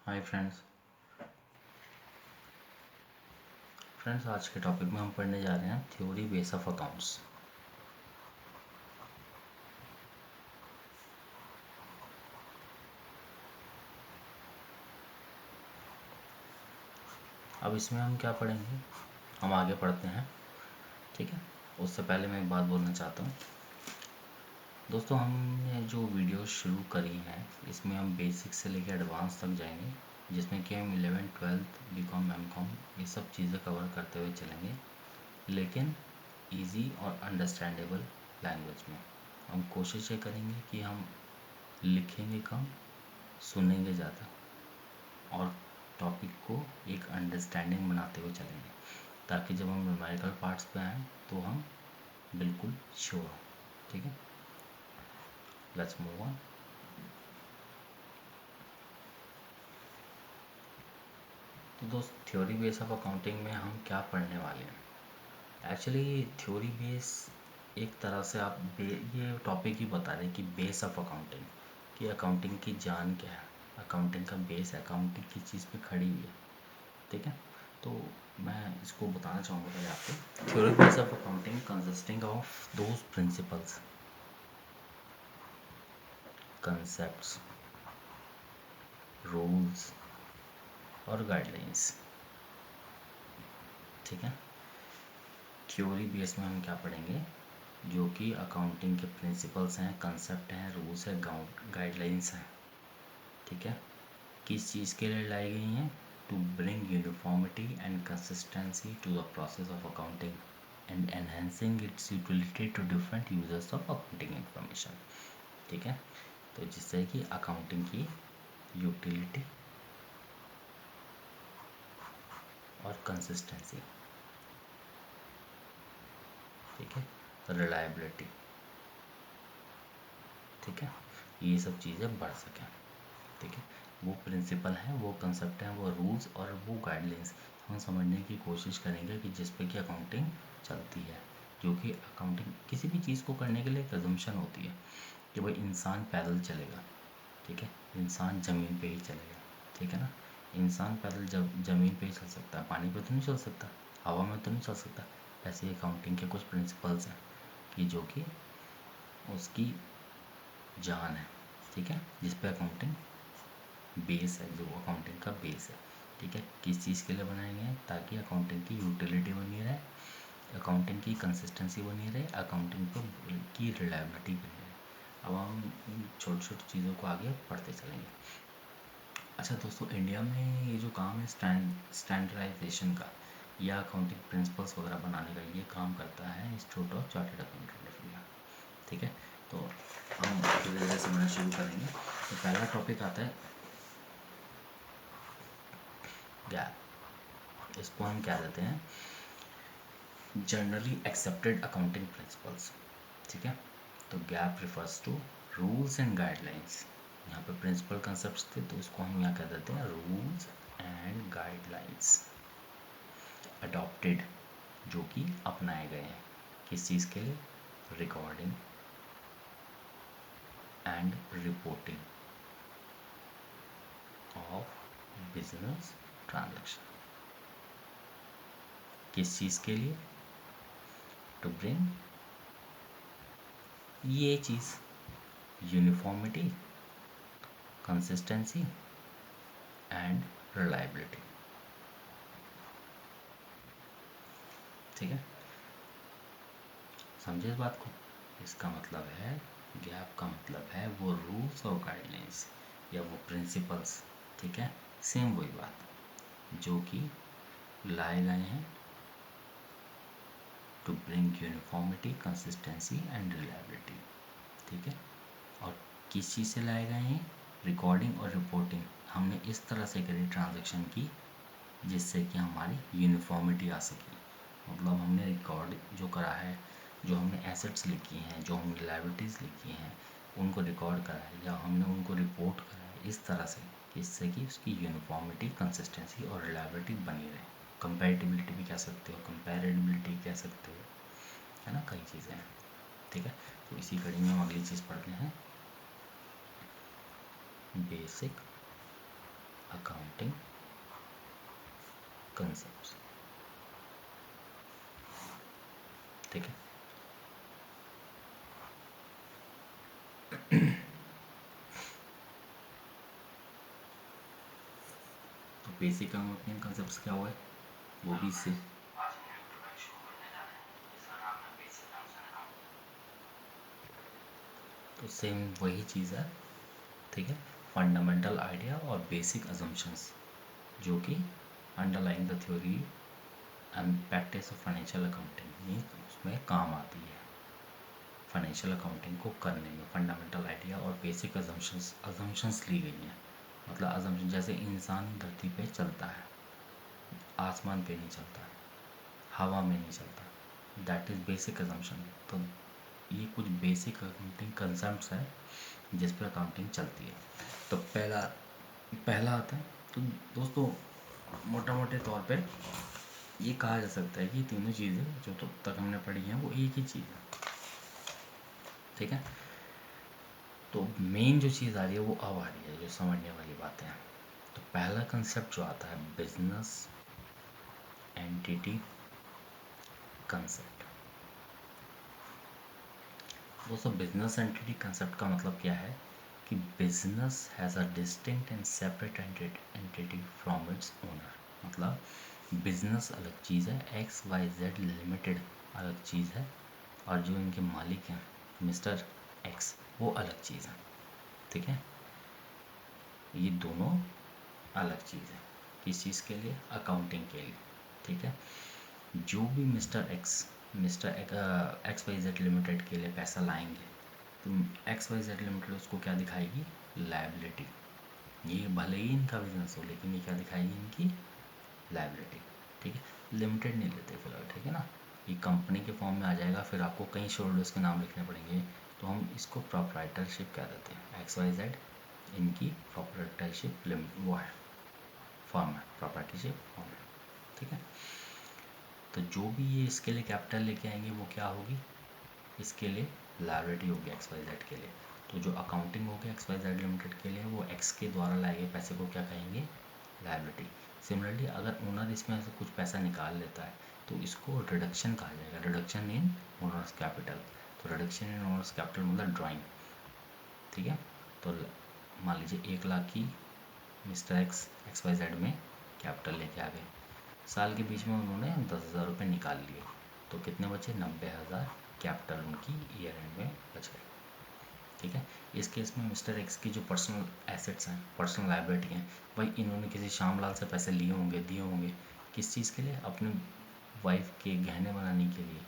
Hi friends. आज के topic में हम पढ़ने जा रहे हैं थ्योरी बेस ऑफ अकाउंट्स। अब इसमें हम क्या पढ़ेंगे, हम आगे पढ़ते हैं, ठीक है। उससे पहले मैं एक बात बोलना चाहता हूँ दोस्तों, हमने जो वीडियो शुरू करी है इसमें हम बेसिक से लेकर एडवांस तक जाएंगे, जिसमें कि हम 11th 12th बीकॉम एमकॉम ये सब चीज़ें कवर करते हुए चलेंगे, लेकिन इजी और अंडरस्टैंडेबल लैंग्वेज में। हम कोशिश ये करेंगे कि हम लिखेंगे कम, सुनेंगे ज़्यादा और टॉपिक को एक अंडरस्टैंडिंग बनाते हुए चलेंगे, ताकि जब हम न्यूमेरिकल पार्ट्स पे आएँ तो हम बिल्कुल श्योर हों, ठीक है। Let's move on. तो दोस्त, थ्योरी बेस ऑफ अकाउंटिंग में हम क्या पढ़ने वाले हैं। एक्चुअली थ्योरी बेस एक तरह से ये टॉपिक ही बता रहे हैं कि बेस ऑफ अकाउंटिंग, कि अकाउंटिंग की जान क्या है, अकाउंटिंग का बेस है, अकाउंटिंग किस चीज़ पे खड़ी हुई है, ठीक है। तो मैं इसको बताना चाहूँगा पहले आपको। Theory base of accounting consisting of those principles, concepts, rules और गाइडलाइंस, ठीक है। थ्योरी बेस में हम क्या पढ़ेंगे, जो कि अकाउंटिंग के प्रिंसिपल्स हैं, कंसेप्ट हैं, रूल्स है, गाइडलाइंस हैं, ठीक है। किस चीज़ के लिए लाई गई हैं, to bring uniformity and consistency to the process of accounting and enhancing its utility to different users of accounting information, ठीक है। तो जिससे कि अकाउंटिंग की यूटिलिटी और कंसिस्टेंसी, ठीक है, रिलायबिलिटी, ठीक है, ये सब चीज़ें बढ़ सकें, ठीक है। वो प्रिंसिपल हैं, वो कंसेप्ट हैं, वो रूल्स और वो गाइडलाइंस हम समझने की कोशिश करेंगे कि जिस पे कि अकाउंटिंग चलती है। जो कि अकाउंटिंग किसी भी चीज़ को करने के लिए एक अजम्पशन होती है कि भाई इंसान पैदल चलेगा, ठीक है, इंसान ज़मीन पे ही चलेगा, ठीक है ना। इंसान पैदल जब ज़मीन पे ही चल सकता है, पानी पे तो नहीं चल सकता, हवा में तो नहीं चल सकता। ऐसे अकाउंटिंग के कुछ प्रिंसिपल्स हैं कि जो कि उसकी जान है, ठीक है, जिस पे अकाउंटिंग बेस है, जो अकाउंटिंग का बेस है, ठीक है। किस चीज़ के लिए बनाए गए हैं, ताकि अकाउंटिंग की यूटिलिटी बनी रहे, अकाउंटिंग की कंसिस्टेंसी बनी रहे, अकाउंटिंग की रिलायबिलिटी बनी रहे। अब हम छोटी छोटी चीज़ों को आगे पढ़ते चलेंगे। अच्छा दोस्तों, इंडिया में ये जो काम है स्टैंडर्डाइजेशन का या अकाउंटिंग प्रिंसिपल्स वगैरह बनाने का, ये काम करता है institute of chartered accountant of India, ठीक है। तो हम धीरे धीरे समझना शुरू करेंगे। तो पहला टॉपिक आता है गैप। इसको हम क्या देते हैं, जनरली एक्सेप्टेड अकाउंटिंग प्रिंसिपल्स, ठीक है। तो GAAP refers to rules and guidelines. यहाँ पे प्रिंसिपल कंसेप्ट थे, तो इसको हम यहाँ कह देते हैं रूल्स एंड गाइडलाइंस अडॉप्टेड, जो कि अपनाए गए हैं किस चीज़ के लिए, recording and reporting of business transaction. किस चीज़ के लिए, टू ब्रिंग ये चीज़, यूनिफॉर्मिटी, कंसिस्टेंसी एंड रिलायबिलिटी, ठीक है। समझे इस बात को। इसका मतलब है, गैप का मतलब है वो रूल्स और गाइडलाइंस या वो प्रिंसिपल्स, ठीक है, सेम वही बात जो कि लाए गए हैं to bring uniformity, consistency and reliability, ठीक है। और किस चीज़ से लाए गए हैं, रिकॉर्डिंग और रिपोर्टिंग हमने इस तरह से करी ट्रांजैक्शन की जिससे कि हमारी यूनिफॉर्मिटी आ सके। मतलब हमने रिकॉर्ड जो करा है, जो हमने एसेट्स लिखी हैं, जो हमने लायबिलिटीज़ लिखी हैं, उनको रिकॉर्ड करा है या हमने उनको रिपोर्ट करा है इस तरह से, जिससे कि उसकी यूनिफॉर्मिटी, कंसिस्टेंसी और रिलायबिलिटी बनी रहे। कंपैरेटिबिलिटी भी कह सकते हो, कंपैरेबिलिटी कह सकते हो, है ना, कई चीज़ें हैं, ठीक है। तो इसी कड़ी में हम अगली चीज़ पढ़ते हैं, बेसिक अकाउंटिंग कंसेप्ट। ठीक है, तो बेसिक अकाउंटिंग कंसेप्ट क्या हुआ है, वो भी इससे तो सेम वही चीज़ है। ठीक है, फंडामेंटल आइडिया और बेसिक अजम्पशंस जो कि underlying the theory and practice of financial accounting में उसमें काम आती है। फाइनेंशियल अकाउंटिंग को करने में फंडामेंटल आइडिया और बेसिक अजम्पशंस ली गई हैं। मतलब अजम्पशन जैसे इंसान धरती पे चलता है, आसमान पे नहीं चलता है, हवा में नहीं चलता, दैट इज़ बेसिक अजम्पशन। तो ये कुछ बेसिक अकाउंटिंग कंसेप्ट्स हैं जिस पर अकाउंटिंग चलती है। तो पहला आता है, तो दोस्तों मोटा मोटे तौर पे ये कहा जा सकता है कि तीनों चीज़ें जो तो तक हमने पढ़ी हैं वो एक ही चीज़ है। ठीक है, तो मेन जो चीज़ आ रही है वो अब आ रही है, जो समझने वाली बातें हैं। तो पहला कंसेप्ट जो आता है बिजनेस एंटिटी कंसेप्ट। दोस्तों बिजनेस एंटिटी कंसेप्ट का मतलब क्या है कि business has a distinct and separate entity from its owner. मतलब बिजनेस अलग चीज़ है, XYZ लिमिटेड अलग चीज़ है, और जो इनके मालिक हैं मिस्टर एक्स वो अलग चीज़ है। ठीक है, ये दोनों अलग चीज़ है। किस चीज़ के लिए, अकाउंटिंग के लिए। ठीक है, जो भी मिस्टर XYZ लिमिटेड के लिए पैसा लाएंगे तो XYZ लिमिटेड उसको क्या दिखाएगी, लायबिलिटी। ये भले ही इनका बिजनेस हो लेकिन ये क्या दिखाएगी, इनकी लायबिलिटी। ठीक है, लिमिटेड नहीं लेते फिलहाल। ठीक है ना, ये कंपनी के फॉर्म में आ जाएगा, फिर आपको कई शेयर होल्डर्स के नाम लिखने पड़ेंगे, तो हम इसको प्रोप्राइटरशिप कह देते हैं। XYZ इनकी प्रोप्राइटरशिप वो है, फॉर्म है, प्रोप्राइटरशिप फॉर्म है। ठीक है, तो जो भी ये इसके लिए कैपिटल लेके आएंगे वो क्या होगी, इसके लिए लायबिलिटी होगी XYZ के लिए। तो जो अकाउंटिंग होगी XYZ लिमिटेड के लिए वो एक्स के द्वारा लाए गए पैसे को क्या कहेंगे, लायबिलिटी। सिमिलरली अगर ओनर इसमें से कुछ पैसा निकाल लेता है तो इसको रिडक्शन कहा जाएगा, रिडक्शन इन ओनर्स कैपिटल। तो रिडक्शन इन ओनर्स कैपिटल मतलब ड्राइंग। ठीक है, तो मान लीजिए 1 लाख की मिस्टर XYZ में कैपिटल लेके आ गए, साल के बीच में उन्होंने 10,000 रुपये निकाल लिए, तो कितने बचे, 90,000 कैपिटल उनकी ईयर एंड में बच गए। ठीक है, इस केस में मिस्टर एक्स की जो पर्सनल एसेट्स हैं, पर्सनल लायबिलिटी हैं, भाई इन्होंने किसी श्यामलाल से पैसे लिए होंगे, दिए होंगे, किस चीज़ के लिए, अपने वाइफ के गहने बनाने के लिए,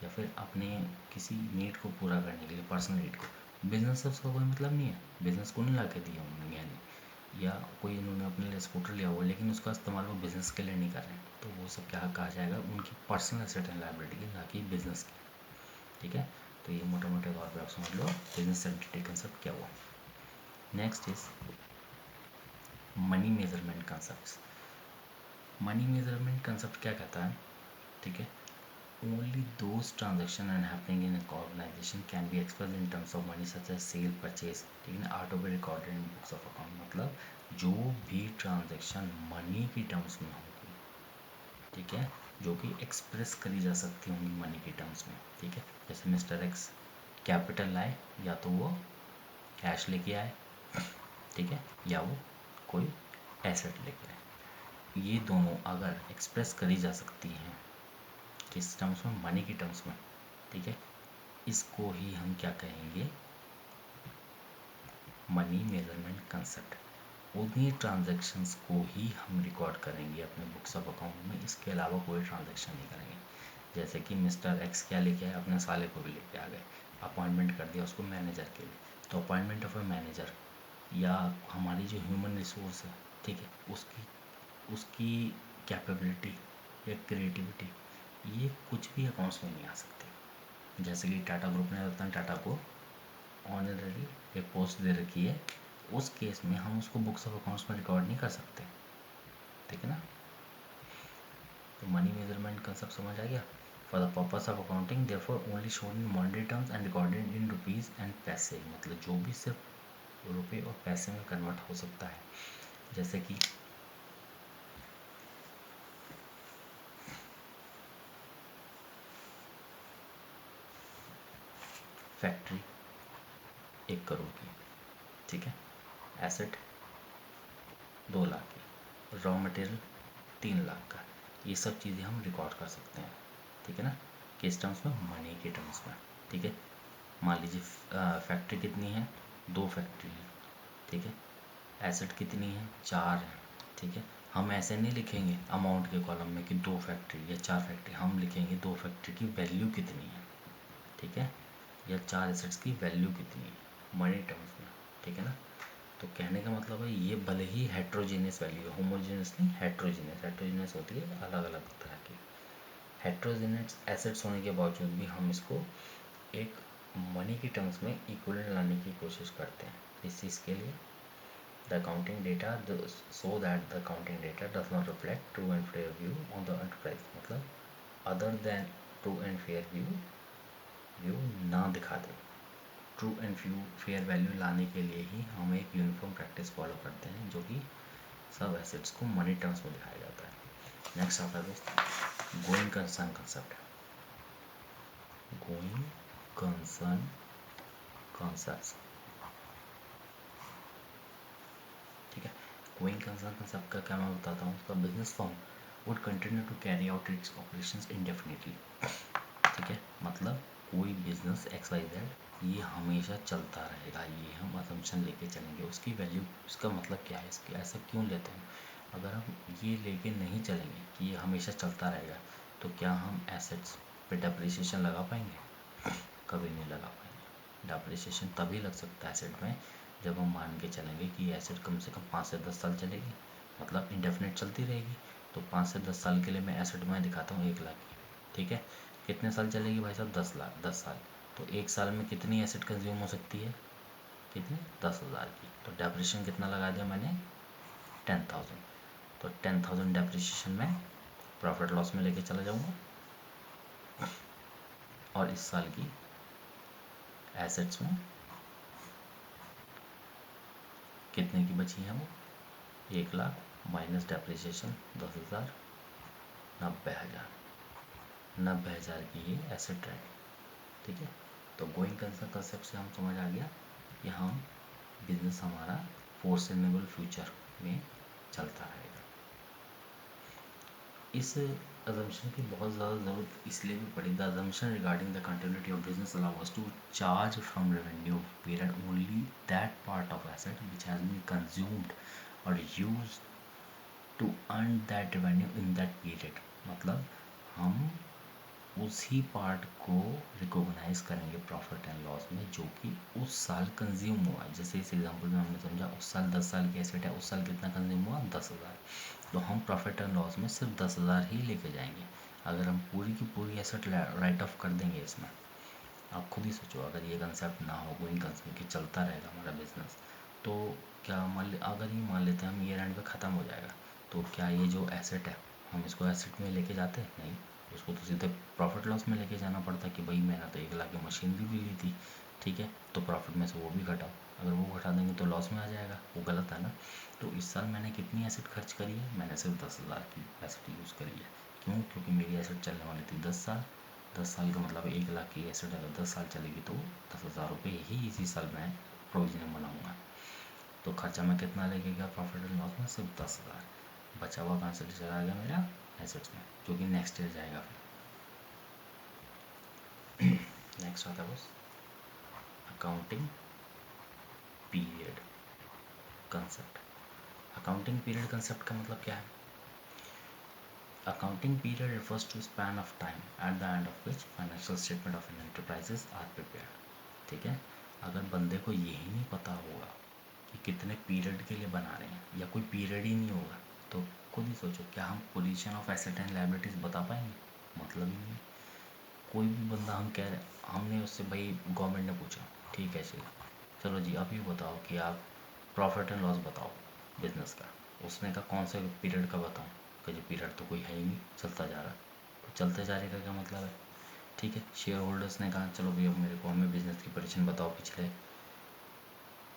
या फिर अपने किसी नीड को पूरा करने के लिए, पर्सनल नीड को। बिजनेस से उसका कोई मतलब नहीं है, बिजनेस को नहीं ला के दिए उन्होंने गहने, या कोई इन्होंने अपने लिए स्कूटर लिया हुआ लेकिन उसका इस्तेमाल वो बिज़नेस के लिए नहीं कर रहे हैं, तो वो सब क्या कहा जाएगा, उनकी पर्सनल एसेट एंड लायबिलिटी की, ना कि बिजनेस की। ठीक है, तो ये मोटे मोटे तौर पे आप समझ लो बिजनेस एंटिटी कंसेप्ट क्या हुआ। Next is money measurement concept. Money measurement concept क्या कहता है, ठीक है, only those transaction and happening in organization can be express in terms of money such as sale purchase. ठीक है, are to be recorded in books of account. मतलब जो भी ट्रांजेक्शन मनी की टर्म्स में होगी, ठीक है, जो कि एक्सप्रेस करी जा सकती होंगी मनी के टर्म्स में। ठीक है, जैसे मिस्टर एक्स कैपिटल लाए, या तो वो कैश लेके आए, ठीक है, या वो कोई एसेट लेके आए, ये दोनों अगर एक्सप्रेस करी जा सकती हैं किस टर्म्स में, मनी की टर्म्स में, ठीक है, इसको ही हम क्या कहेंगे, मनी मेजरमेंट कंसेप्ट। उन्हीं ट्रांजैक्शंस को ही हम रिकॉर्ड करेंगे अपने बुक्स ऑफ अकाउंट में, इसके अलावा कोई ट्रांजैक्शन नहीं करेंगे। जैसे कि मिस्टर एक्स क्या लेके आए, अपने साले को भी लेके आ गए, अपॉइंटमेंट कर दिया उसको मैनेजर के लिए, तो अपॉइंटमेंट ऑफ ए मैनेजर या हमारी जो ह्यूमन रिसोर्स है, ठीक है, उसकी कैपेबिलिटी या क्रिएटिविटी, ये कुछ भी अकाउंट्स में नहीं आ सकते। जैसे कि टाटा ग्रुप ने रतन टाटा को ऑनररी एक पोस्ट दे रखी है, उस केस में हम उसको बुक्स ऑफ अकाउंट्स में रिकॉर्ड नहीं कर सकते। ठीक है ना, तो मनी मेजरमेंट कंसेप्ट समझ आ गया। For the purpose of accounting therefore only shown in monetary terms and recorded in rupees and पैसे। मतलब जो भी सिर्फ रुपये और पैसे में कन्वर्ट हो सकता है, जैसे कि फैक्ट्री 1 करोड़ की, ठीक है, एसेट 2 लाख की, रॉ मटेरियल 3 लाख का, ये सब चीज़ें हम रिकॉर्ड कर सकते हैं, ठीक है ना, किस टर्म्स में, मनी के टर्म्स में, ठीक है। मान लीजिए फैक्ट्री कितनी है, 2 फैक्ट्री है, ठीक है, एसेट कितनी है, 4 है, ठीक है। हम ऐसे नहीं लिखेंगे अमाउंट के कॉलम में कि 2 फैक्ट्री या 4 फैक्ट्री, हम लिखेंगे 2 फैक्ट्री की वैल्यू कितनी है, ठीक है, या 4 एसेट्स की वैल्यू कितनी है मनी टर्म्स में, ठीक है ना। तो कहने का मतलब है ये भले ही हेट्रोजीनियस वैल्यू है, होमोजीनियस नहीं, हेट्रोजीनियस, हेट्रोजीनियस होती है अलग अलग तरह की, हेट्रोजीनियस एसेट्स होने के बावजूद भी हम इसको एक मनी की टर्म्स में इक्विवेलेंट लाने की कोशिश करते हैं। इस चीज़ के लिए the accounting data so that the accounting data does not reflect true and fair view on the enterprise, मतलब other than true and fair view ना दिखा दे। ट्रू एंड फेयर वैल्यू लाने के लिए ही हम एक यूनिफॉर्म प्रैक्टिस फॉलो करते हैं, जो कि सब एसेट्स को मनी टर्म्स में दिखाया जाता है। नेक्स्ट आता है दोस्त going concern concept. Going concern concept, ठीक है। गोइंग कंसर्न कॉन्सेप्ट का क्या मैं बताता हूँ, उसका business form would continue to carry out its operations indefinitely, ठीक है, मतलब कोई बिजनेस एक्स वाई जेड ये हमेशा चलता रहेगा, ये हम असम्पशन लेके चलेंगे। उसकी वैल्यू, उसका मतलब क्या है, इसके ऐसा क्यों लेते हैं, अगर हम ये लेके नहीं चलेंगे कि ये हमेशा चलता रहेगा, तो क्या हम एसेट्स पे डेप्रिसिएशन लगा पाएंगे, कभी नहीं लगा पाएंगे। डेप्रिसिएशन तभी लग सकता है एसेट में जब हम मान के चलेंगे कि एसेट कम से कम 5 से 10 साल चलेगी, मतलब इंडेफिनिट चलती रहेगी। तो 5 से 10 साल के लिए मैं एसेट में दिखाता हूँ 1 लाख की, ठीक है, कितने साल चलेगी भाई साहब, 10 साल। तो 1 साल में कितनी एसेट कंज्यूम हो सकती है, कितनी, 10,000 की। तो डेप्रिसिएशन कितना लगा दिया मैंने, 10,000। तो 10,000 डेप्रिसिएशन में प्रॉफिट लॉस में लेके चला जाऊंगा, और इस साल की एसेट्स में कितने की बची है वो, 1 लाख माइनस डेप्रिसिएशन 10,000, 90,000, 90,000 की ये एसेट रहेगी, ठीक है। तो गोइंग कंसर्न कंसेप्ट से हम समझ आ गया कि हम बिजनेस हमारा फोर्सेनेबल फ्यूचर में चलता रहेगा। इस अजम्पशन की बहुत ज़्यादा ज़रूरत इसलिए भी पड़ी, the assumption regarding the continuity of business allow us to charge from revenue period only that part of asset which has been consumed और use to earn that revenue in that period, मतलब हम उसी part को recognise करेंगे profit and loss में जो कि उस साल कंज्यूम हुआ है। जैसे इस एग्जांपल में हमने समझा उस साल 10 साल की एसेट है, उस साल कितना कंज्यूम हुआ, 10,000। तो हम प्रॉफिट एंड लॉस में सिर्फ 10,000 ही लेके जाएंगे। अगर हम पूरी की पूरी एसेट राइट ऑफ कर देंगे इसमें, आप खुद ही सोचो, अगर ये कंसेप्ट ना हो, गोइंग कंसेप्ट कि चलता रहेगा हमारा बिजनेस, तो क्या अगर ये मान लेते हैं हम ईयर एंड पे ख़त्म हो जाएगा, तो क्या ये जो एसेट है हम इसको एसेट में लेके जाते हैं, नहीं, उसको तो सीधे प्रॉफिट लॉस में लेके जाना पड़ता कि भाई मैंने तो 1 लाख की मशीन भी ली थी, ठीक है, तो प्रॉफिट में से वो भी घटाओ, अगर वो घटा देंगे तो लॉस में आ जाएगा, वो गलत है ना। तो इस साल मैंने कितनी एसेट खर्च करी है, मैंने सिर्फ 10,000 की एसेट यूज़ करी है। क्यों, क्योंकि मेरी एसेट चलने वाली थी 10 साल। 10 साल का मतलब 1 लाख की एसेट अगर 10 साल चलेगी तो 10,000 रुपये ही इसी साल मैं प्रोविजन बनाऊँगा। तो खर्चा मैं कितना लगेगा प्रॉफिट एंड लॉस में, सिर्फ 10,000। बचा हुआ कहाँ से चला गया मेरा, एसेट्स में, जो कि नेक्स्ट ईयर जाएगा फिर। नेक्स्ट आता है बस accounting period concept. Accounting period concept का मतलब क्या है, accounting period refers to span of time at the end of which financial statement of an enterprises are prepared, ठीक है। अगर बंदे को यही नहीं पता होगा कि कितने पीरियड के लिए बना रहे हैं, या कोई पीरियड ही नहीं होगा, तो खुद ही सोचो क्या हम position of asset and liabilities बता पाएंगे, मतलब ही नहीं। कोई भी बंदा, हम कह रहे, हमने उससे भाई गवर्नमेंट ने पूछा, ठीक है चलो जी आप ये बताओ कि आप प्रॉफिट एंड लॉस बताओ बिजनेस का, उसने कहा कौन से पीरियड का बताऊँ, कि जो पीरियड तो कोई है ही नहीं, चलता जा रहा है। तो चलते जा रहे का क्या मतलब है, ठीक है। शेयर होल्डर्स ने कहा चलो भैया मेरे को हमें बिजनेस की पोजीशन बताओ पिछले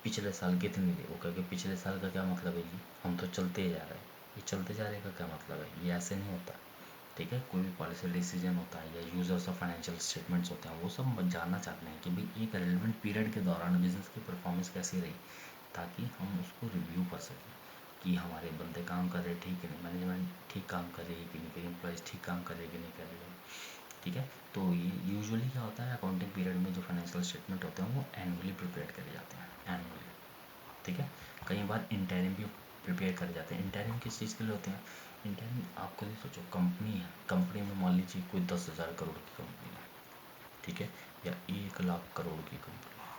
पिछले साल कितनी थी, वो कह पिछले साल का क्या मतलब है जी, हम तो चलते ही जा रहे हैं। ये चलते जा रहे का क्या मतलब है, ये ऐसे नहीं होता, ठीक है, कोई भी पॉलिसी डिसीजन होता है या यूजर्स ऑफ फाइनेंशियल स्टेटमेंट्स होते हैं, वो सब जानना चाहते हैं कि भाई एक रेलिवेंट पीरियड के दौरान बिजनेस की परफॉर्मेंस कैसी रही, ताकि हम उसको रिव्यू कर सकें कि हमारे बंदे काम कर रहे ठीक है नहीं, मैनेजमेंट ठीक काम कर रही है कि नहीं, एम्प्लॉयज़ ठीक काम कर रहे कि नहीं कर रहे हैं। ठीक है, तो ये यूजुअली क्या होता है, अकाउंटिंग पीरियड में जो फाइनेंशियल स्टेटमेंट होते हैं वो एनुअली प्रिपेयर करे जाते हैं, एनुअली। ठीक है, कई बार इंटरिम भी प्रिपेयर करे जाते हैं। इंटरिम किस चीज़ के लिए होते हैं? इंटरिम आप खुद ही सोचो, कंपनी है, कंपनी में मान लीजिए कोई 10,000 करोड़ की कंपनी है, ठीक है, या 1,00,000 करोड़ की कंपनी है,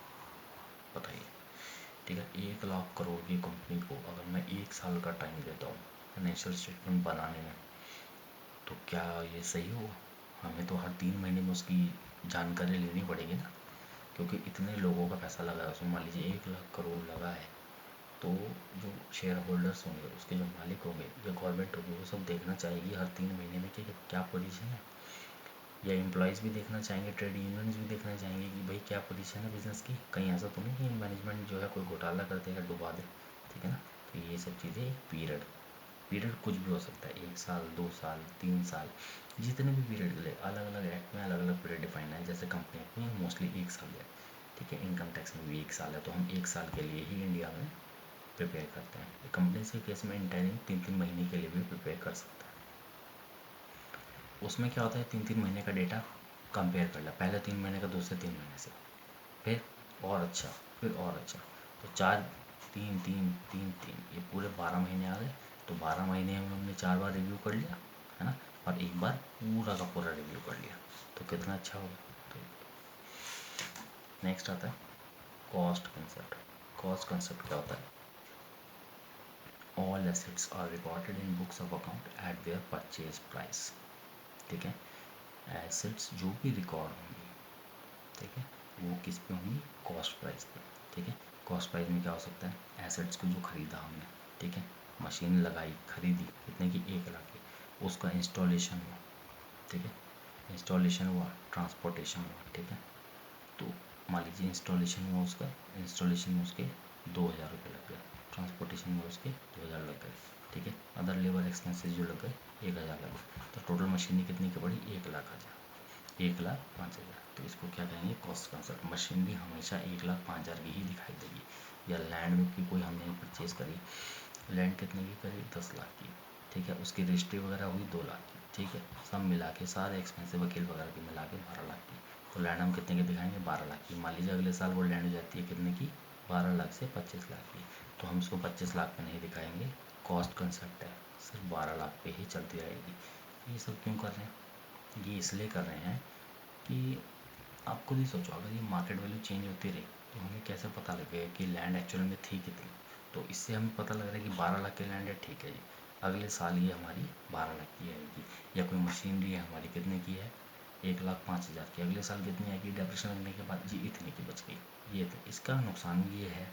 बताइए। ठीक है, 1,00,000 करोड़ की कंपनी को अगर मैं 1 साल का टाइम देता हूँ फाइनेंशियल स्टेटमेंट बनाने में, तो क्या ये सही होगा? हमें तो हर 3 महीने में उसकी जानकारी लेनी पड़ेगी ना, क्योंकि इतने लोगों का पैसा लगा है उसमें। मान लीजिए 1,00,000 करोड़ लगा है, तो जो शेयर होल्डर्स होंगे, उसके जो मालिक होंगे या गवर्नमेंट होगी, वो सब देखना चाहेगी हर 3 महीने में कि क्या पोजीशन है, या एम्प्लॉयज़ भी देखना चाहेंगे, ट्रेड यूनियंस भी देखना चाहेंगे कि भाई क्या पोजीशन है बिज़नेस की, कहीं ऐसा तो नहीं कि मैनेजमेंट जो है कोई घोटाला कर देगा, डुबा दे। ठीक है ना, तो ये सब चीज़ें, एक पीरियड, पीरियड कुछ भी हो सकता है, 1 साल, 2 साल, 3 साल, जितने भी पीरियड के लिए अलग अलग एक्ट में अलग अलग पीरियड डिफाइन है। जैसे कंपनी में मोस्टली 1 साल है, ठीक है, इनकम टैक्स में भी 1 साल है, तो हम 1 साल के लिए ही इंडिया में प्रिपेयर करते हैं। कंपनी के केस में इंटरनिंग 3-3 महीने के लिए भी प्रिपेयर कर सकते हैं। उसमें क्या होता है, 3-3 महीने का डेटा कंपेयर कर लिया, पहले 3 महीने का दूसरे 3 महीने से, फिर और अच्छा, फिर और अच्छा, तो 4, 3, 3, 3, 3, ये पूरे 12 महीने आ गए। तो 12 महीने में हमने 4 बार रिव्यू कर लिया, है ना, और एक बार पूरा का पूरा रिव्यू कर लिया, तो कितना अच्छा होगा। तो नेक्स्ट आता है कॉस्ट कंसेप्ट। कॉस्ट कंसेप्ट क्या होता है? All assets are recorded in books of account at their purchase price. ठीक है, एसेट्स जो भी रिकॉर्ड होंगी, ठीक है, वो किस पे होंगी? कॉस्ट प्राइस पे। ठीक है, कॉस्ट प्राइस में क्या हो सकता है? एसेट्स को जो खरीदा हमने, ठीक है, मशीन लगाई, खरीदी, कितने की? 1,00,000 की, उसका इंस्टॉलेशन हुआ, ठीक है, इंस्टॉलेशन हुआ, ट्रांसपोर्टेशन हुआ, ठीक है, तो मान लीजिए इंस्टॉलेशन में उसका, इंस्टॉलेशन में उसके 2,000 रुपये लग गए, ट्रांसपोर्टेशन में उसके 2,000 लग गए, ठीक है, अदर लेबर एक्सपेंसेस जो लग गए 1,000 लग गए, तो टोटल मशीनरी कितनी की पड़ी? 1,00,000, 1,05,000। तो इसको क्या कहेंगे? Cost concept. मशीनरी हमेशा 1,05,000 की ही दिखाई देगी। या लैंड में की कोई हमने परचेज़ करी, लैंड कितने की करी? 10,00,000 की, ठीक है, उसकी रजिस्ट्री वगैरह हुई 2,00,000 की, ठीक है, सब मिला के सारे एक्सपेंसिव वकील वगैरह की मिला के 12,00,000 की, तो लैंड हम कितने की दिखाएंगे? 12,00,000 की। मान लीजिए अगले साल वो लैंड हो जाती है कितने की? 12,00,000 से 25,00,000 की, तो हम इसको 25,00,000 पे नहीं दिखाएंगे। कॉस्ट कंसेप्ट है, सिर्फ 12,00,000 पे ही चलती रहेगी। ये सब क्यों कर रहे हैं? ये इसलिए कर रहे हैं कि आप खुद ही सोचो, अगर ये मार्केट वैल्यू चेंज होती रही तो हमें कैसे पता लगेगा कि लैंड एक्चुअल में थी कितनी? तो इससे हमें पता लग रहा है कि 12,00,000 की लैंड है, ठीक है जी, अगले साल ये हमारी 12,00,000 की आएगी। या कोई मशीनरी है हमारी, कितने की है? 1,05,000 की, अगले साल कितनी आएगी? डेप्रिसिएशन लगने के बाद जी इतने की बच गई। ये तो इसका नुकसान ये है,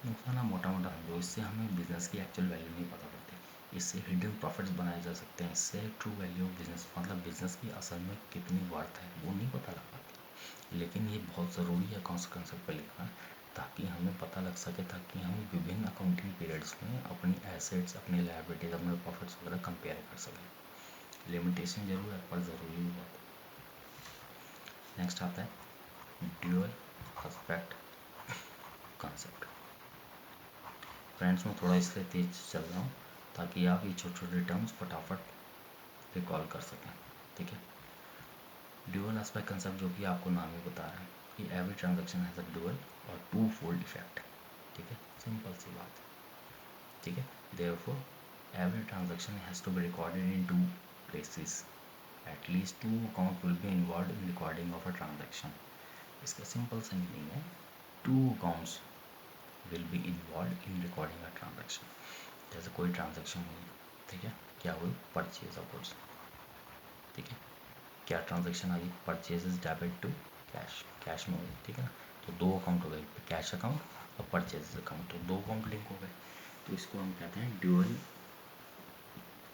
नुकसान आप मोटा मोटा समझो, इससे हमें बिजनेस की एक्चुअल वैल्यू नहीं पता पड़ती, इससे हिडन प्रॉफिट्स बनाए जा सकते हैं, इससे ट्रू वैल्यू ऑफ बिजनेस, मतलब बिजनेस की असल में कितनी वर्थ है वो नहीं पता लग पाती। लेकिन ये बहुत ज़रूरी है कॉस्ट कंसेप्ट पर लिखना, ताकि हमें पता लग सके, ताकि हम विभिन्न अकाउंटिंग पीरियड्स में अपनी एसेट्स, अपनी लायबिलिटीज, अपने प्रॉफिट्स वगैरह कंपेयर कर सकें। लिमिटेशन जरूर है पर ज़रूरी भी बहुत है। नेक्स्ट आता है ड्यूअल एस्पेक्ट कंसेप्ट। फ्रेंड्स मैं थोड़ा इसलिए तेज चल रहा हूँ ताकि आप ये छोटे छोटे टर्म्स फटाफट रिकॉल कर सकें। ठीक है, ड्यूअल एस्पेक्ट कंसेप्ट जो कि आपको नाम ही बता रहा है कि every transaction has a dual और टू फोल्ड इफेक्ट। ठीक है, सिंपल सी बात है। ठीक है, therefore every transaction has to be recorded in 2 places, at least 2 account will be involved in recording of a transaction। इसका सिंपल सा मीनिंग है 2 accounts will be involved in recording a transaction। जैसे कोई ट्रांजेक्शन हुई, ठीक है, क्या हुई? परचेज ऑफ गुड्स, ठीक है, क्या ट्रांजेक्शन आई? Purchase is debit to cash, cash में हुई, ठीक है ना, तो 2 अकाउंट हो गए, कैश अकाउंट और परचेज अकाउंट, तो 2 अकाउंट लिंक हो गए, तो इसको हम कहते हैं ड्यूअल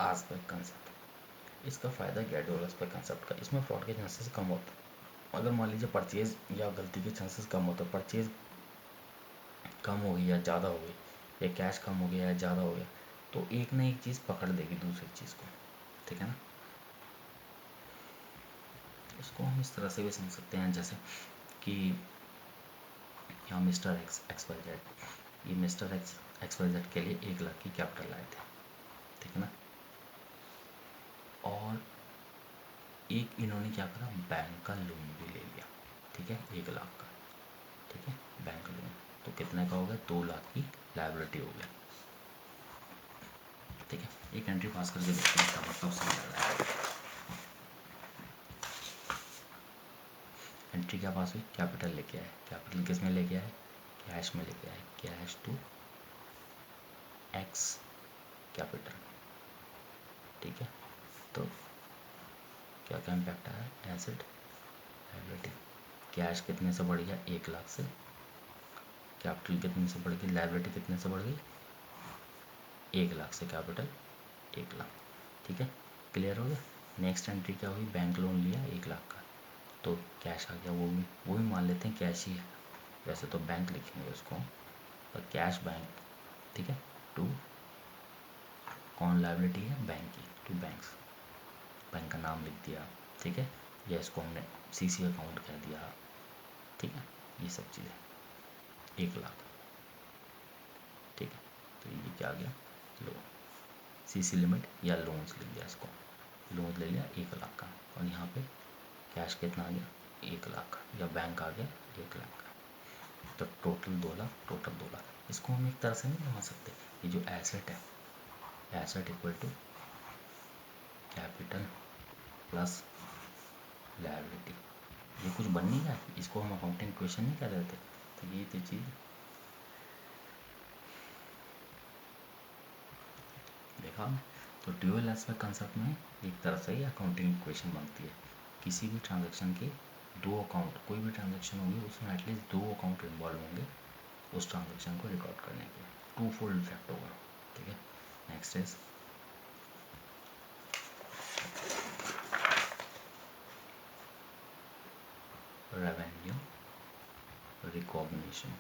एस्पेक्ट कंसेप्ट। इसका फ़ायदा क्या है ड्यूअल एस्पेक्ट कंसेप्ट का? इसमें फ्रॉड के चांसेस कम होते हैं। अगर मान लीजिए परचेज या गलती के चांसेस कम होते हैं, परचेज कम हो गई या ज़्यादा हो गई, या कैश कम हो गया या ज़्यादा हो गया, तो एक ना एक चीज़ पकड़ देगी दूसरी चीज़ को, ठीक है ना। इसको हम इस तरह से भी समझ सकते हैं, जैसे कि यहाँ मिस्टर एक्स वाई जेड, ये मिस्टर एक्स वाई जेड के लिए 1 लाख की कैपिटल आए थे, ठीक है ना। और एक इन्होंने क्या करा, बैंक का लोन भी ले लिया, ठीक है, 1 लाख का, ठीक है, बैंक लोन। तो कितने का हो गया, 2 लाख की लायबिलिटी हो गया, ठीक है। एक एंट्री पास करके देखते हैं, इसका मतलब समझ आ रहा है। एंट्री क्या पास हुई, कैपिटल लेके आए, कैपिटल किस में लेके आए, कैश में लेके आए, कैश टू एक्स कैपिटल, ठीक है। तो क्या क्या इम्पैक्ट आया, एसेट लायबिलिटी, कैश कितने से बढ़ गया, 1 लाख से, कैपिटल कितने से बढ़ गई, लायबिलिटी कितने से बढ़ गई, 1 लाख से कैपिटल 1 लाख, ठीक है, क्लियर हो गया। नेक्स्ट एंट्री क्या हुई, बैंक लोन लिया 1 लाख का, तो कैश आ गया, वो भी मान लेते हैं कैश ही है, वैसे तो बैंक लिखेंगे उसको, पर कैश बैंक, ठीक है। टू कौन लायबिलिटी है, बैंक की, टू बैंक्स, बैंक का नाम लिख दिया, ठीक है, या इसको हमने सीसी अकाउंट कह दिया, ठीक है, ये सब चीज़ें 1 लाख, ठीक है। तो ये क्या आ गया, लोन, सीसी लिमिट या लोन्स लिख दिया इसको, लोन ले लिया 1 लाख का, और यहाँ पे कैश कितना आ गया, 1 लाख का, या बैंक आ गया 1 लाख का, तो टोटल 2 लाख, टोटल 2 लाख। इसको हम एक तरह से नहीं समझ सकते, ये जो एसेट है, asset equal to capital plus liability, ये कुछ बन नहीं रहा, इसको हम अकाउंटिंग क्वेश्चन नहीं कर रहे थे, तो ये तो चीज़ देखा। तो ड्यूअल एस्पेक्ट कंसेप्ट में एक तरह से ही अकाउंटिंग इक्वेशन बनती है, किसी भी ट्रांजैक्शन के 2 अकाउंट, कोई भी ट्रांजैक्शन होगी उसमें एटलीस्ट 2 अकाउंट इन्वॉल्व होंगे उस ट्रांजैक्शन को रिकॉर्ड करने के, टू फोल्ड इफेक्ट होगा, ठीक है। Next is revenue recognition,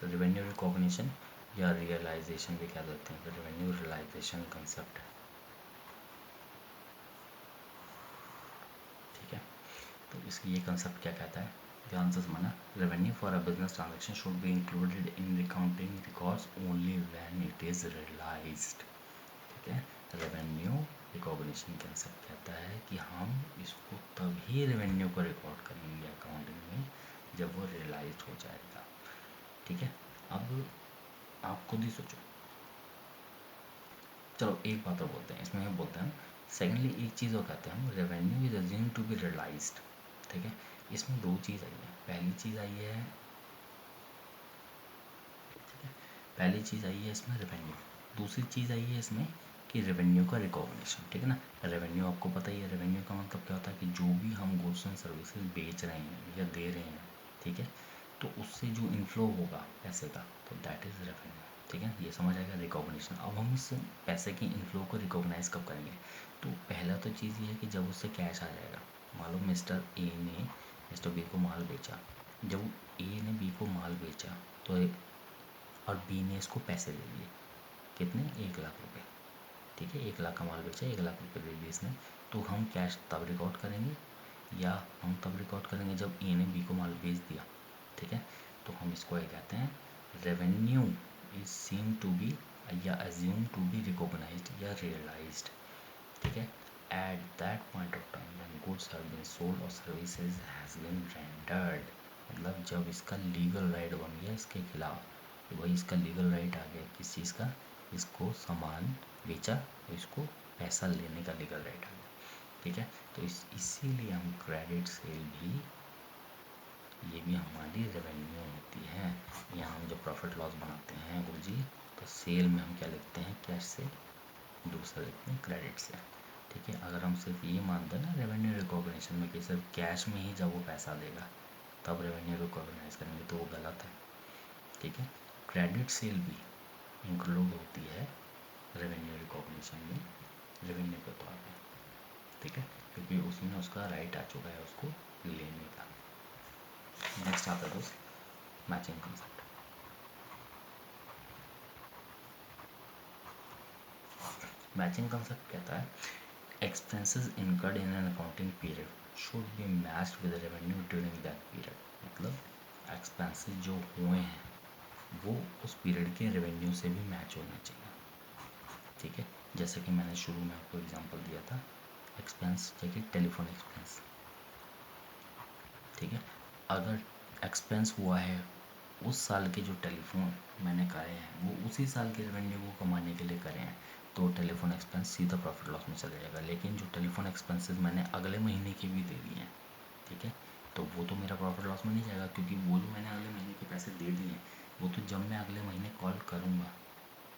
revenue recognition या रियलाइजेशन भी कह देते हैं, रेवेन्यू रियलाइजेशन कंसेप्ट है, ठीक है। तो इसकी ये कंसेप्ट क्या कहता है, ध्यान से समझना, revenue for a business transaction should be included in accounting records only when it is realized, ठीक है। रेवेन्यू रिकॉग्निशन कंसेप्ट कहता है कि हम इसको तभी रेवेन्यू को रिकॉर्ड करेंगे अकाउंटिंग में जब वो रियलाइज हो जाएगा, ठीक है। अब आप खुद ही सोचो, चलो एक बात और बोलते हैं, इसमें हम बोलते हैं सेकेंडली, एक चीज़ और कहते हैं हम, revenue is assume to be realized, ठीक है। इसमें 2 चीज़ आई है, पहली चीज़ आई है, पहली चीज़ आई है इसमें रेवेन्यू, दूसरी चीज़ आई है इसमें कि रेवेन्यू का रिकॉग्निशन, ठीक है ना। रेवेन्यू आपको पता ही है, रेवेन्यू का मतलब क्या होता है कि जो भी हम गुड्स एंड सर्विसेज बेच रहे हैं या दे रहे हैं, ठीक है, तो उससे जो इनफ्लो होगा पैसे का, तो दैट इज़ रेवेन्यू, ठीक है, ये समझ आएगा रिकॉग्निशन। अब हम इस पैसे की इनफ्लो को रिकॉग्नाइज कब करेंगे, तो पहला तो चीज़ ये है कि जब उससे कैश आ जाएगा, मालूम मिस्टर ए ने मिस्टर बी को माल बेचा, जब ए ने बी को माल बेचा तो और बी ने इसको पैसे दे दिए, कितने, 1 लाख रुपए, ठीक है, 1 लाख का माल बेचा, 1 लाख रुपए दे दिए इसने, तो हम कैश तब रिकॉर्ड करेंगे, या हम तब रिकॉर्ड करेंगे जब ए ने बी को माल बेच दिया, ठीक है। तो हम इसको ये कहते हैं revenue is seen to be या अज्यूम टू बी रिकॉग्नाइज्ड या रियलाइज्ड, ठीक है, at that point of time when goods have been sold और सर्विसेज हैज बीन रेंडर्ड, मतलब जब इसका लीगल राइट बन गया इसके खिलाफ, तो भाई इसका लीगल राइट आ गया किस चीज़ का, इसको सामान बेचा तो इसको पैसा लेने का लीगल राइट आ गया, ठीक है। तो इसीलिए हम क्रेडिट सेल भी, ये भी हमारी रेवेन्यू होती है। यहाँ हम जब प्रॉफिट लॉस बनाते हैं गुरुजी, तो सेल में हम क्या लिखते हैं, कैश से, दूसरा लिखते हैं क्रेडिट से, ठीक है। अगर हम सिर्फ ये मानते हैं ना रेवेन्यू रिकॉग्निशन में कि सिर्फ कैश में ही जब वो पैसा देगा तब रेवेन्यू रिकॉग्नाइज करेंगे, तो वो गलत है, ठीक है। क्रेडिट सेल भी इंक्लूड होती है रेवेन्यू रिकॉग्निशन में, रेवेन्यू के तौर पे, ठीक है, क्योंकि उसमें उसका राइट आ चुका है उसको लेने का। नेक्स्ट आता है दोस्त मैचिंग कंसेप्ट। मैचिंग कंसेप्ट कहता है expenses incurred in an accounting period should be matched with revenue during that period. मतलब एक्सपेंसेस जो हुए हैं वो उस पीरियड के रेवेन्यू से भी मैच होना चाहिए। ठीक है, जैसे कि मैंने शुरू में आपको एग्जांपल दिया था, एक्सपेंस जैसे टेलीफोन एक्सपेंस। ठीक है, अगर एक्सपेंस हुआ है उस साल के जो टेलीफोन मैंने करे हैं वो उसी साल के रेवेन्यू को कमाने के लिए करे हैं तो टेलीफोन एक्सपेंस सीधा प्रॉफिट लॉस में चला जाएगा। लेकिन जो टेलीफोन एक्सपेंसेस मैंने अगले महीने के भी दे दिए हैं, ठीक है, तो वो तो मेरा प्रॉफिट लॉस में नहीं जाएगा, क्योंकि वो जो मैंने अगले महीने के पैसे दे दिए हैं वो तो जब मैं अगले महीने कॉल करूँगा,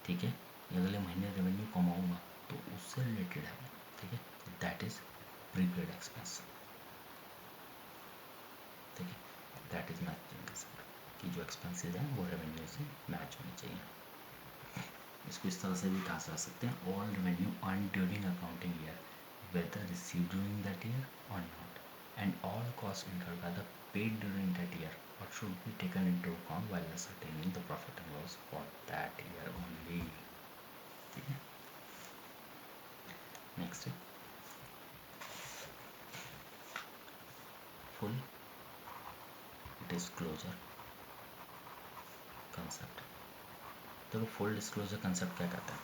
ठीक है, या अगले महीने रेवेन्यू कमाऊँगा तो उससे रिलेटेड है। ठीक है, दैट इज़ प्रीपेड एक्सपेंस। ठीक है, दैट इज़ मैचिंग कि जो एक्सपेंसेस हैं वो रेवेन्यू से मैच होने चाहिए। इसको इस तरह से भी कहा जा सकते हैं, all revenue earn during accounting year whether received during that year or not, and all costs incurred by the paid during that year or should be taken into account while ascertaining the profit and loss for that year only। ठीक है, next है full disclosure concept. देखो full disclosure concept क्या कहता है?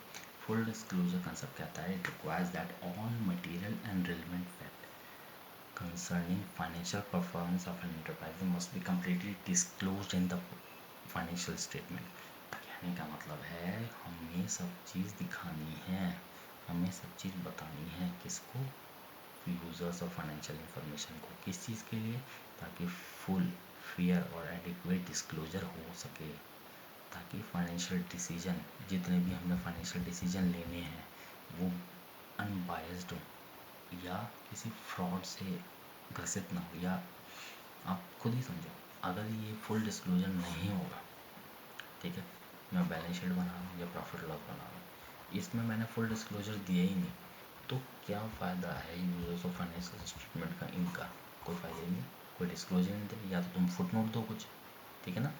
Full disclosure concept कहता है it requires that all material and relevant fact concerning financial performance of an enterprise must be completely disclosed in the financial statement। कहने का मतलब है हमें सब चीज़ दिखानी है, हमें सब चीज़ बतानी है, किसको? यूज़र्स ऑफ फाइनेंशियल इंफॉर्मेशन को। किस चीज़ के लिए? ताकि फुल फेयर और एडिक्वेट डिस्क्लोजर हो सके, ताकि फाइनेंशियल डिसीजन जितने भी हमने फाइनेंशियल डिसीजन लेने हैं वो अनबायस्ड हो या किसी फ्रॉड से ग्रसित ना हो। या आप खुद ही समझो, अगर ये फुल डिस्क्लोजर नहीं होगा, ठीक है, मैं बैलेंस शीट बना रहा हूँ या प्रॉफिट लॉस बना रहा हूँ, इसमें मैंने फुल डिस्क्लोजर दिया ही नहीं, तो क्या फ़ायदा है यूजर्स ऑफ फाइनेंशियल स्टेटमेंट का? इनका कोई फ़ायदा ही नहीं, कोई डिस्क्लोजर नहीं दे। या तो तुम फुट नोट दो कुछ, ठीक है ना,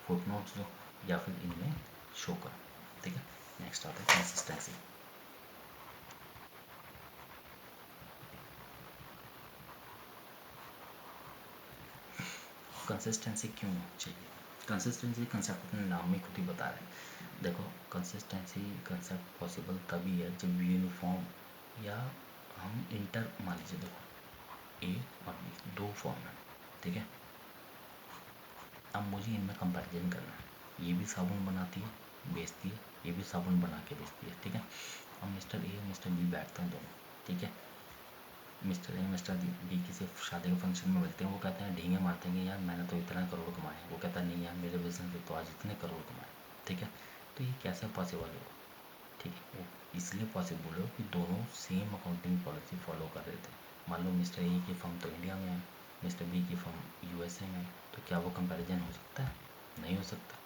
फुट नोट्स दो या फिर इनमें शो करो। ठीक है, नेक्स्ट आता है कंसिस्टेंसी। कंसिस्टेंसी क्यों चाहिए? कंसिस्टेंसी कंसेप्ट अपने नाम में खुद ही बता रहे हैं। देखो कंसिस्टेंसी कंसेप्ट पॉसिबल तभी है जब यूनिफॉर्म या हम इंटर, मान लीजिए देखो ए और बी दो फॉर्म है, ठीक है, अब मुझे इनमें कंपैरिजन करना है। ये भी साबुन बनाती है, बेचती है, ये भी साबुन बना के बेचती है, ठीक है। अब मिस्टर ए मिस्टर बी बैठते हैं दोनों, ठीक है, मिस्टर ए मिस्टर बी किसी शादी के फंक्शन में मिलते हैं, वो कहते हैं ढींगे मारते हैं कि यार मैंने तो इतना करोड़ कमाए, वो कहता है नहीं यार मेरे बिजनेस में तो आज इतने करोड़ कमाए, ठीक है। तो ये कैसे पॉसिबल हो? ठीक है, वो इसलिए पॉसिबल हो कि दोनों सेम अकाउंटिंग पॉलिसी फॉलो कर रहे थे। मान लो मिस्टर ए की फर्म तो इंडिया में है, मिस्टर बी की फर्म यूएसए में है, तो क्या वो कंपैरिजन हो सकता है? नहीं हो सकता।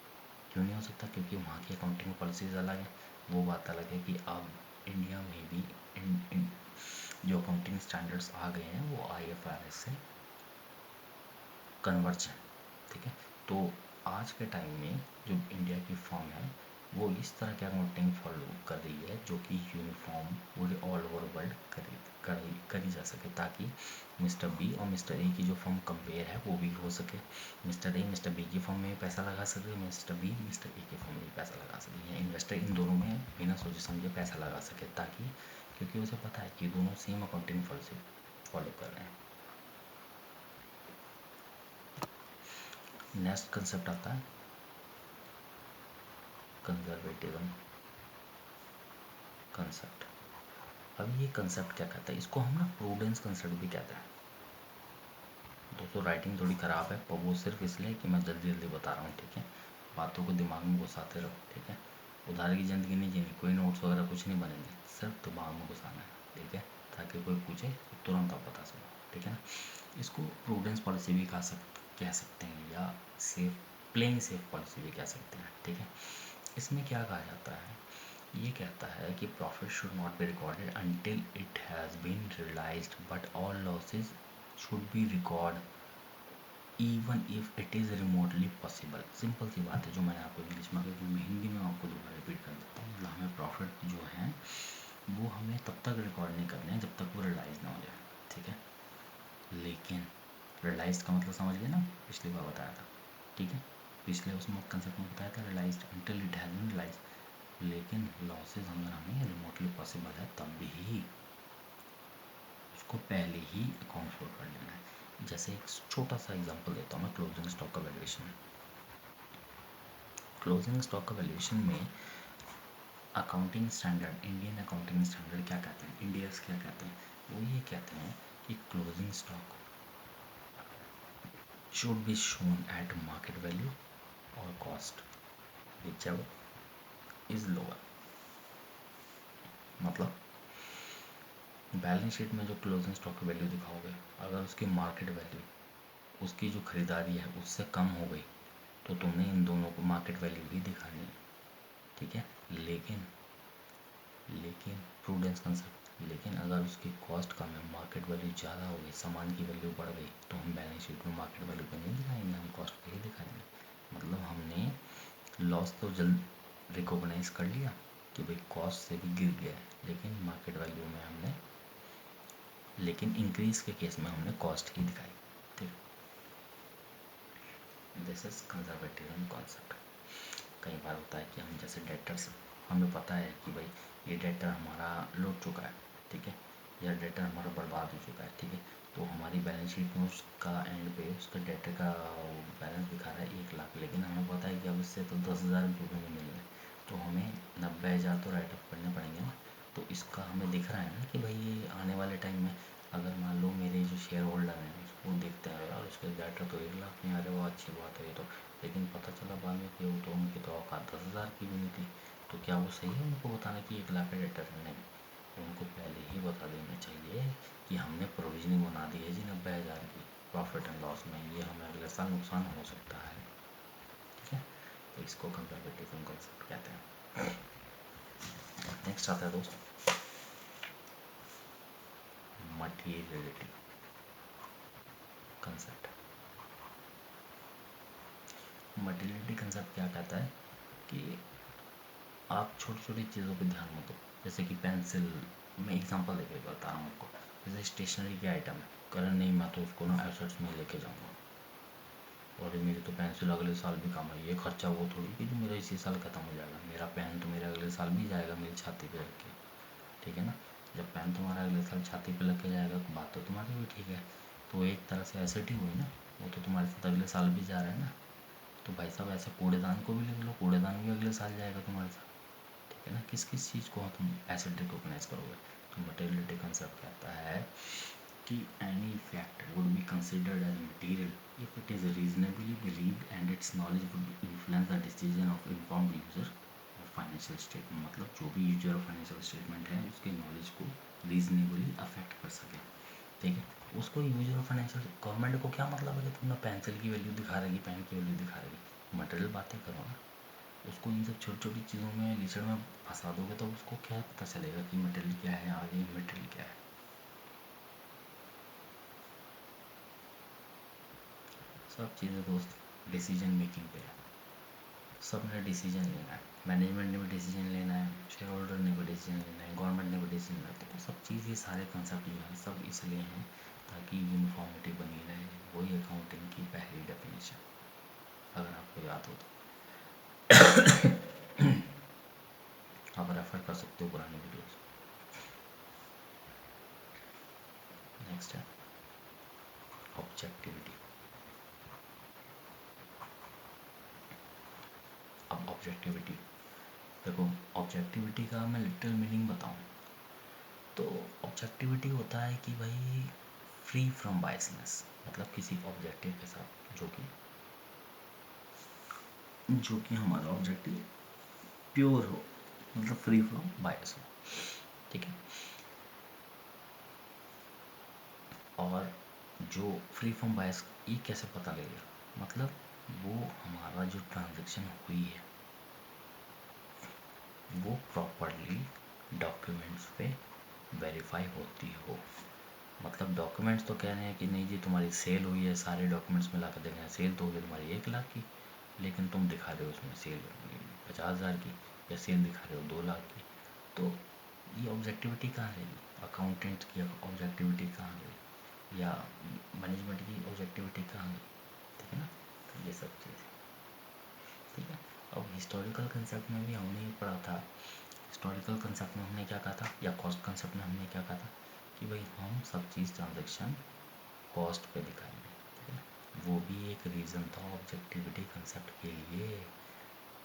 क्यों नहीं हो सकता? क्योंकि वहाँ की अकाउंटिंग पॉलिसीज़ अलग है। वो बात अलग है कि अब इंडिया में भी जो अकाउंटिंग स्टैंडर्ड्स आ गए हैं वो IFRS से कन्वर्ज है, ठीक है। तो आज के टाइम में जो इंडिया की फर्म है वो इस तरह की अकाउंटिंग फॉलो कर रही है जो कि यूनिफॉर्म पूरे ऑल ओवर वर्ल्ड करी जा सके, ताकि मिस्टर बी और मिस्टर ए की जो फर्म कंपेयर है वो भी हो सके। मिस्टर ए मिस्टर बी की फर्म में पैसा लगा सके, मिस्टर बी मिस्टर ए की फर्म में पैसा लगा सके, या इन्वेस्टर इन दोनों में बिना सोचे समझे पैसा लगा सके, ताकि क्योंकि उसे पता है कि दोनों सेम अकाउंटिंग पॉलिसी फॉलो कर रहे हैं। नेक्स्ट कंसेप्ट आता है कंजर्वेटिज्म कंसेप्ट। अब ये कंसेप्ट क्या कहता है? इसको हम ना प्रूडेंस कंसेप्ट भी कहते हैं। दोस्तों राइटिंग थोड़ी ख़राब है पर वो सिर्फ इसलिए कि मैं जल्दी जल्दी बता रहा हूँ, ठीक है, बातों को दिमाग में घुसाते रहो, ठीक है। उधार की ज़िंदगी नहीं जीनी, कोई नोट्स वगैरह कुछ नहीं बनेंगे, सिर्फ दिमाग में घुसाना है, ठीक है, ताकि कोई पूछे तो तुरंत आप बता सको, ठीक है ना। इसको प्रूडेंस पॉलिसी भी कह सकते हैं या सेफ प्लेइंग सेफ पॉलिसी भी कह सकते हैं, ठीक है। इसमें क्या कहा जाता है? ये कहता है कि profit should not be recorded until it has been realised but all losses should be record even if it is remotely possible. Simple सी बात है जो मैंने आपको इंग्लिश में कही, मैं हिंदी में आपको दोबारा रिपीट कर देता हूँ। मतलब हमें प्रॉफिट जो है वो हमें तब तक रिकॉर्ड नहीं करने हैं जब तक वो रियलाइज़ ना हो जाए, ठीक है। लेकिन रियलाइज का मतलब समझ गए ना, पिछली बार बताया था, ठीक है। पिछले उसमें कंसेप्ट में बताया था realize until it has been realize. लेकिन लॉसेज अगर हमें रिमोटली पॉसिबल है तब भी उसको पहले ही अकाउंट फॉर कर लेना है। जैसे एक छोटा सा एग्जांपल देता हूँ मैं, क्लोजिंग स्टॉक का वैल्यूएशन। क्लोजिंग स्टॉक का वैल्यूएशन में accounting standard, Indian accounting standard क्या कहते हैं, इंडियस क्या कहते हैं, वो ये कहते हैं कि closing stock should be shown at market value or cost whichever is lower। मतलब बैलेंस शीट में जो क्लोजिंग स्टॉक की वैल्यू दिखाओगे, अगर उसकी मार्केट वैल्यू उसकी जो खरीदारी है उससे कम हो गई तो तुमने इन दोनों को मार्केट वैल्यू ही दिखानी है, ठीक है। लेकिन लेकिन प्रूडेंस कंसेप्ट, लेकिन अगर उसकी कॉस्ट कम है, मार्केट वैल्यू ज़्यादा हो गई, सामान की वैल्यू बढ़ गई, तो हम बैलेंस शीट में मार्केट वैल्यू पे नहीं दिखाएंगे, हम कॉस्ट पे ही दिखाएंगे। मतलब हमने लॉस तो जल्द रिकॉग्नाइज कर लिया कि भाई कॉस्ट से भी गिर गया है, लेकिन मार्केट वैल्यू में हमने, लेकिन इंक्रीज के केस में हमने कॉस्ट ही दिखाई, ठीक। This is conservatism concept. कई बार होता है कि हम जैसे डेटर्स, हमें पता है कि भाई ये डेटर हमारा लौट चुका है, ठीक है, या डेटर हमारा बर्बाद हो चुका है, ठीक है। तो हमारी बैलेंस शीट में उसका एंड पे उसका डेटर का बैलेंस दिखा रहा है 1 लाख, लेकिन हमें पता है कि अब इससे तो 10,000 रुपये में मिल रहे, तो हमें 90,000 तो राइटअप करने पड़ेंगे ना। तो इसका हमें दिख रहा है ना कि भाई ये आने वाले टाइम में अगर मान लो मेरे जो शेयर होल्डर हैं वो देखते हैं यार उसके डेटर तो 1 लाख में आ रहे, वो अच्छी बात है ये तो, लेकिन पता चला बाद में कि वो तो उनकी तो औकात 10,000 की भी नहीं थी। तो क्या वो सही है उनको बताना कि 1 लाख का डेटर है? नहीं, उनको पहले ही बता देना चाहिए कि हमने प्रोविजनिंग बना दी है जी 90,000 की प्रॉफिट एंड लॉस में, ये हमें अगले साल नुकसान हो सकता है, ठीक है। तो इसको कंजर्वेटिज्म कॉन्सेप्ट कहते हैं। नेक्स्ट आता है दोस्त मटीरियलिटी कंसेप्ट। मटीरियलिटी कंसेप्ट क्या कहता है कि आप छोटी छोटी चीज़ों पे ध्यान मत दो। जैसे कि पेंसिल, मैं एग्जांपल देके बता रहा हूँ आपको। जैसे स्टेशनरी के आइटम है, कलर नहीं, मैं तो उसको ना एसेट्स में लेके जाऊँगा, और मेरी तो पेंसिल अगले साल भी काम है, ये खर्चा वो थोड़ी कि जो मेरा इसी साल ख़त्म हो जाएगा, मेरा पेन तो मेरा अगले साल भी जाएगा मेरी छाती पे रख के, ठीक है ना। जब पेन तुम्हारा अगले साल छाती पे रख के जाएगा तो बात तो तुम्हारी भी ठीक है, तो एक तरह से एसेट ही हुई ना, वो तो तुम्हारे साथ अगले साल भी जा रहा है ना। तो भाई साहब ऐसे कूड़ेदान को भी लिख लो, कूड़ेदान भी अगले साल जाएगा तुम्हारे साथ, ठीक है ना। किस किस चीज़ को तुम एसेट रिकॉग्नाइज करोगे। तो मटेरियलिटी कंसेप्ट कहता है कि any fact would be considered as material if it is reasonably believed and its knowledge would influence the decision of informed user of financial statement. मतलब जो भी यूजर ऑफ फाइनेंशियल स्टेटमेंट है उसके knowledge को reasonably affect कर सके, ठीक है। उसको यूजर ऑफ फाइनेंशियल, गवर्नमेंट को क्या मतलब है कि तुमने पेंसिल की वैल्यू दिखा रहेगी, पेन की वैल्यू दिखा रहेगी, मटेरियल बातें करो ना। उसको इन सब छोटी छोटी चीज़ों में लीचड़ में फंसा दोगे तो उसको क्या पता चलेगा कि मटेरियल क्या है, आगे मटेरियल क्या है। सब चीज़ें दोस्त डिसीजन मेकिंग पे है, सब ने डिसीजन लेना है, मैनेजमेंट ने भी डिसीजन लेना है, शेयर होल्डर ने भी डिसीजन लेना है, गवर्नमेंट ने भी डिसीजन लेना है। तो सब चीज़, ये सारे कंसेप्ट जो हैं सब इसलिए हैं ताकि यूनिफॉर्मिटी बनी रहे। वही अकाउंटिंग की पहली डेफिनेशन, अगर आपको याद हो तो आप रेफर कर सकते हो पुरानी वीडियोस। नेक्स्ट है ऑब्जेक्टिविटी। अब ऑब्जेक्टिविटी देखो, ऑब्जेक्टिविटी का मैं लिटिल मीनिंग बताऊं तो ऑब्जेक्टिविटी होता है कि भाई फ्री फ्रॉम बायसनेस, मतलब किसी ऑब्जेक्टिव के साथ जो कि हमारा ऑब्जेक्टिव प्योर हो, मतलब फ्री फ्रॉम बायस हो, ठीक है। और जो फ्री फ्रॉम बायस, ये कैसे पता लगेगा, मतलब वो हमारा जो ट्रांजैक्शन हुई है वो प्रॉपरली डॉक्यूमेंट्स पे वेरीफाई होती हो। मतलब डॉक्यूमेंट्स तो कह रहे हैं कि नहीं जी तुम्हारी सेल हुई है, सारे डॉक्यूमेंट्स मिला कर देंगे, हैं सेल तो हुई तुम्हारी 1 लाख की, लेकिन तुम दिखा रहे हो उसमें सेल 50,000 की, या सेल दिखा रहे हो 2 लाख की। तो ये ऑब्जेक्टिविटी कहाँ रहेगी, अकाउंटेंट की ऑब्जेक्टिविटी कहाँ गई, या मैनेजमेंट की ऑब्जेक्टिविटी कहाँ गई, ठीक है ना। तो ये सब चीज़, ठीक है। अब हिस्टोरिकल कंसेप्ट में भी हमने ये पढ़ा था, हिस्टोरिकल कंसेप्ट में हमने क्या कहा था, या कॉस्ट कंसेप्ट में हमने क्या कहा था कि भाई हम सब चीज़ ट्रांजेक्शन कॉस्ट पे दिखाएंगे, ठीक है। वो भी एक रीज़न था ऑब्जेक्टिविटी कंसेप्ट के लिए।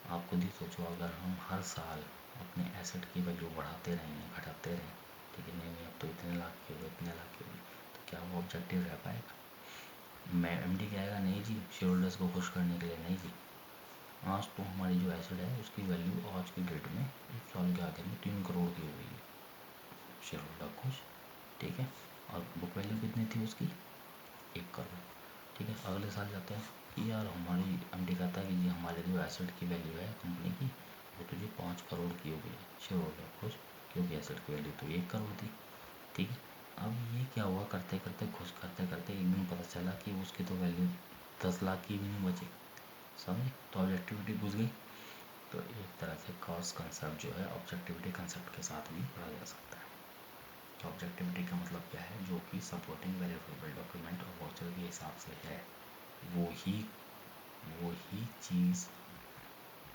आप खुद ही सोचो, अगर हम हर साल अपने एसेट की वैल्यू बढ़ाते रहें घटाते रहें, ठीक है, नहीं अब तो इतने लाख की होगी इतने लाख की होगी, तो क्या वो ऑब्जेक्टिव रह पाएगा। मैं एमडी कहेगा नहीं जी शेयर होल्डर्स को खुश करने के लिए, नहीं जी, आज तो हमारी जो एसेट है उसकी वैल्यू आज की डेट में एक साल के आगे में 3 करोड़ की हो गई है, शेयर होल्डर खुश, ठीक है। और बुक वैल्यू कितनी थी उसकी, 1 करोड़, ठीक है। अगले साल जाते हैं कि यार हमारी एमडी कहता है कि जी हमारे जो एसेट की वैल्यू है कंपनी की वो तो जी 5 करोड़ की हो गई है, शेयर होल्डर खुश, क्योंकि एसेट की वैल्यू तो 1 करोड़ थी, ठीक है। अब ये क्या हुआ, करते करते खुश करते करते एक दिन पता चला कि उसकी तो वैल्यू 10 लाख की भी नहीं बची, समझे, तो ऑब्जेक्टिविटी घुस गई। तो एक तरह से कॉस्ट कंसेप्ट जो है ऑब्जेक्टिविटी कंसेप्ट के साथ भी पढ़ा जा सकता है। तो ऑब्जेक्टिविटी का मतलब क्या है, जो कि सपोर्टिंग वेरिफिकेबल डॉक्यूमेंट और वाउचर के हिसाब से है, वो ही वो ही चीज़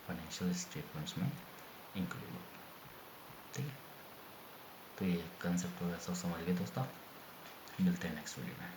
फाइनेंशियल स्टेटमेंट्स में इंक्लूड होगी, ठीक है। तो ये कंसेप्ट वगैरह सब समझ गए दोस्तों, मिलते हैं नेक्स्ट वीडियो में।